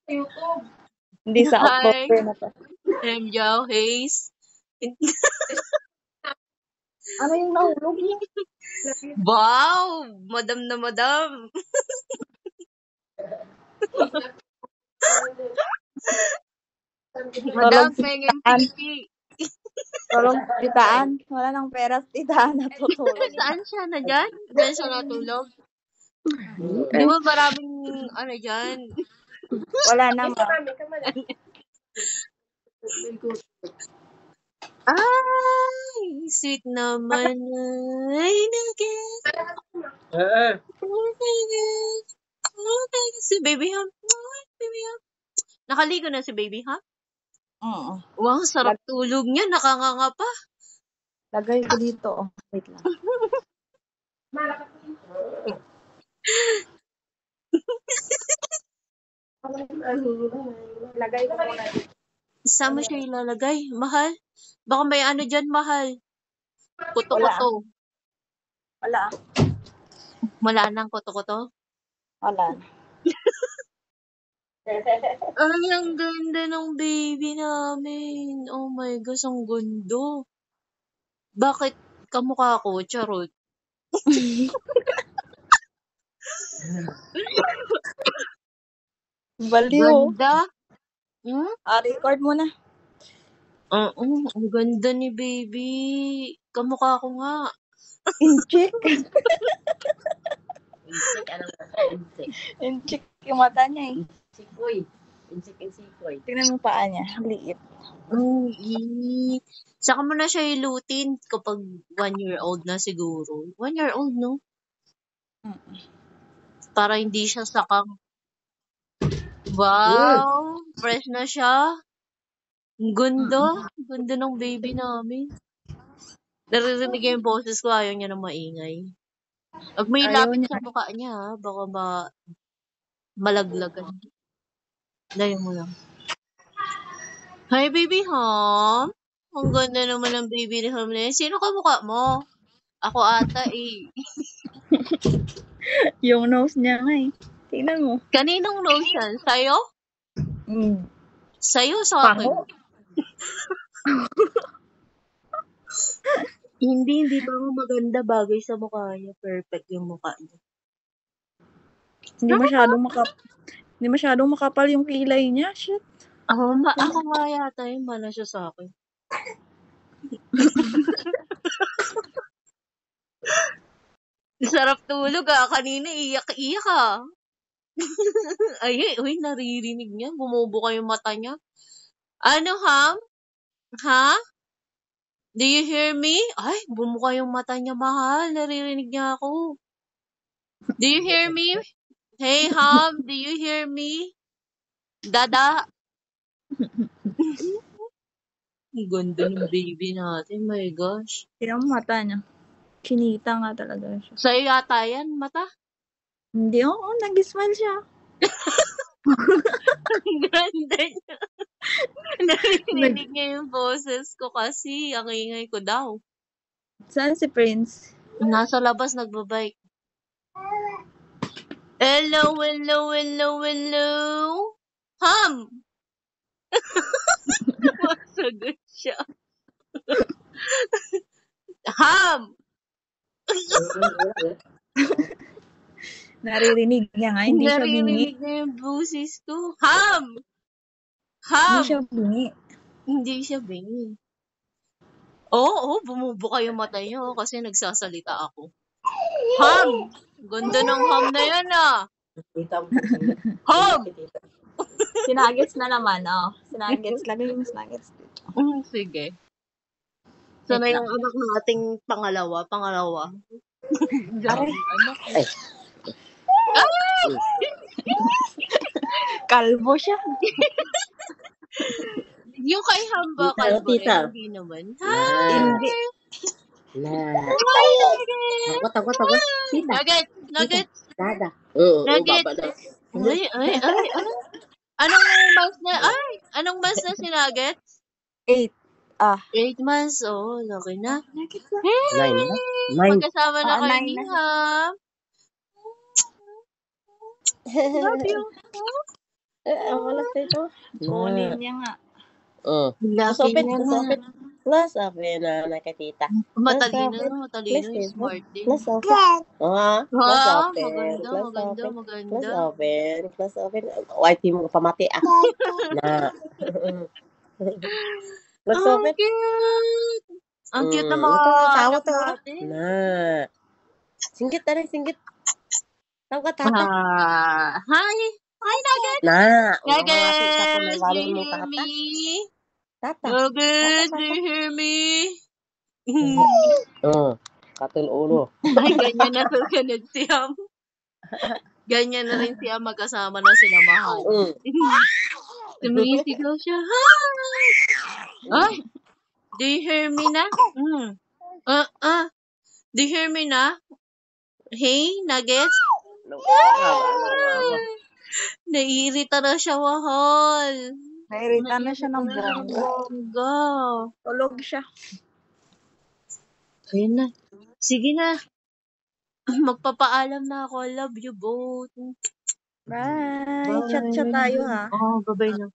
Hindi sa Hi, October na to. I'm Jao Hayes. Ano yung nahulog mo? Wow! Madam na madam. Madam, pengeng Saan? TV. Tulong titaan. Wala nang pera sa titaan natutulog. Saan siya na dyan? Diyan siya natulog. Di ba maraming ano dyan? Wala na, ma. Ay, sweet naman. Ay, nugget. Si Baby Ham. Ay, Baby Ham. Nakaligo na si Baby Ham? Oo. Wow, sarap tulog niya. Nakanganga pa. Lagay ko dito. Oh. Wait lang. Lagay ko muna dito. Saan mo siya ilalagay? Mahal? Baka may ano dyan, mahal. Kuto-kuto. Wala. Wala nang kuto-kuto? Wala. Ay, ang ganda ng baby namin. Oh my gosh, ang gundo. Bakit kamukha ko? Charot. Baliw. Ganda. Hmm? Record mo na. Oo, ang ganda ni baby. Kamukha ko nga. Inchik. Insik, anong insik? Inchik yung mata niya eh. Sikoy. Insik. Tingnan mo paa niya. Liit. Saka mo na siya ilutin kapag 1-year-old na siguro. 1-year-old, no? Para hindi siya sakang. Wow! Fresh na siya. Ang ganda. Ang ganda ng baby namin. Naririnig yung boses ko, ayaw niya na maingay. Pag may Ayaw lapit niya. sa mukha niya, baka malaglagan. Dayo mo lang. Hi, baby Ham. Ang ganda naman ng baby ni Ham na yan. Sino kamukha mo? Ako ata eh. Yung nose niya nga eh. Tingnan mo. Kaninong nose yan? Sa'yo? Sa'yo sa akin? Pango. Hindi pa nga maganda bagay sa mukha niya. Perfect yung mukha niya. Hindi masyadong makapal yung kilay niya. Shit. Ako nga yata yung mana siya sa akin. Sarap tulog ah. Kanina iyak-iyak ah. Ay, uy, naririnig niya. Bumubuka yung mata niya. Ano, Ham? Ha? Do you hear me? Ay, bumuka yung mata niya, mahal. Naririnig niya ako. Do you hear me? Hey, Ham, do you hear me? Dada? Ang ganda ng baby natin. My gosh. Tingnan mo mata niya. Kinita nga talaga siya. Sa'yo yata yan, mata? Hindi, oo. Nag-smile siya. Ang ganda niya. Naririnig niya yung boses ko kasi. Ang ingay ko daw. Saan si Prince? Nasa labas, nagbabike. Hello. Ham! Masagot siya. Ham! Naririnig niya nga. Hindi siya bingi. Naririnig niya yung boses ko. Ham! Hindi siya bingi. Hindi siya bingi. Oo, bumubuka yung mata niya kasi nagsasalita ako. Ham! Ganda ng ham na yan ah. Ham! Sinagets na naman, oh. Sinagets. Lagay mo sinagets dito. Sige. So na yung anak nating pangalawa. Grabe, anak. Ay! Kalbo siya. Yung kay Ham ba, kalbo rin? Hindi naman. Hi! Hindi. Nugget! Dada. Nugget! Baba daw. Ay. Anong months na si Nugget? 8. 8 months. Oh, laki na. Nine. Magkasama na kayo 9 ni na. Ham. Love you. Ang wala dito. Kunin niya nga. Close Laki open, niya close na. open. Close open na nakatita. Matalino, Close smart din. Close open. Close Wow, open. maganda, Close maganda, open. maganda. Close open. Close open. White team ka pamati ah. Na. Close Ang open. cute! Ang cute ng mga Ito, tawa anak to. natin. Na. Singgit na rin, singgit. Tawa ka, tata. Hi! Hi, Nugget! Na. Unang malapit sa ako Nuggets! ng Do walon you mo, hear tata. me? Tata. Nuggets, do you hear me? Katul ulo. Ay, ganyan na susunod siyam. Ganyan na rin siya magkasama na sinamahan. Sumisigaw siya. Hi! Ay! Do you hear me na? Do you hear me na? Hey, Nuggets? Naiirita na siya, mahal. Nairita na siya ng Naiirita bongga. bongga. Tulog siya. Ayun na. Sige na. Magpapaalam na ako. I love you both. Bye. Chat tayo ha. Bye-bye na.